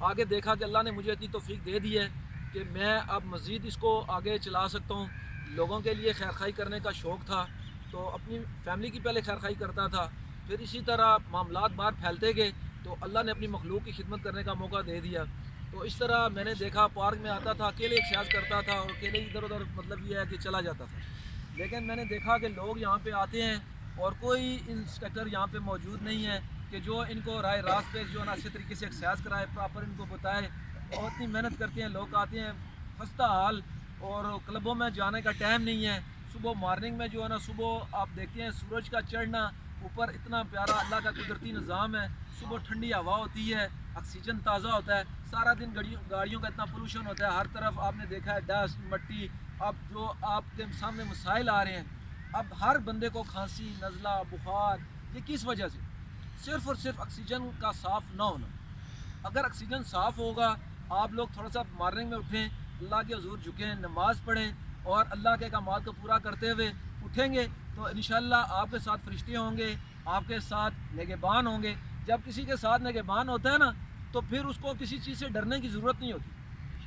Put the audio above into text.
آگے دیکھا کہ اللہ نے مجھے اتنی توفیق دے دی ہے کہ میں اب مزید اس کو آگے چلا سکتا ہوں۔ لوگوں کے لیے خیرخواہی کرنے کا شوق تھا، تو اپنی فیملی کی پہلے خیرخواہی کرتا تھا، پھر اسی طرح معاملات باہر پھیلتے گئے تو اللہ نے اپنی مخلوق کی خدمت کرنے کا موقع دے دیا۔ تو اس طرح میں نے دیکھا، پارک میں آتا تھا، اکیلے ایکسرسائز کرتا تھا اور اکیلے ادھر ادھر مطلب یہ ہے کہ چلا جاتا تھا۔ لیکن میں نے دیکھا کہ لوگ یہاں پہ آتے ہیں اور کوئی انسٹرکٹر یہاں پہ موجود نہیں ہے کہ جو ان کو رائے راست پہ جو ہے نا اچھے طریقے سے ایکسرسائز کرائے، پراپر ان کو بتائے۔ بہت ہی محنت کرتے ہیں لوگ، آتے ہیں خستہ حال، اور کلبوں میں جانے کا ٹائم نہیں ہے۔ صبح مارننگ میں جو ہے نا، صبح آپ دیکھتے ہیں سورج کا چڑھنا، اوپر اتنا پیارا اللہ کا قدرتی نظام ہے، صبح ٹھنڈی ہوا ہوتی ہے، آکسیجن تازہ ہوتا ہے، سارا دن گاڑیوں کا اتنا پولوشن ہوتا ہے، ہر طرف آپ نے دیکھا ہے ڈسٹ مٹی۔ اب جو آپ کے سامنے مسائل آ رہے ہیں، اب ہر بندے کو کھانسی، نزلہ، بخار، یہ کس وجہ سے؟ صرف اور صرف آکسیجن کا صاف نہ ہونا۔ اگر آکسیجن صاف ہوگا، آپ لوگ تھوڑا سا مارننگ میں اٹھیں، اللہ کے حضور جھکیں، نماز پڑھیں اور اللہ کے احکامات کو پورا کرتے ہوئے اٹھیں گے، تو انشاءاللہ آپ کے ساتھ فرشتے ہوں گے، آپ کے ساتھ نگہبان ہوں گے۔ جب کسی کے ساتھ نگہبان ہوتا ہے نا، تو پھر اس کو کسی چیز سے ڈرنے کی ضرورت نہیں ہوتی۔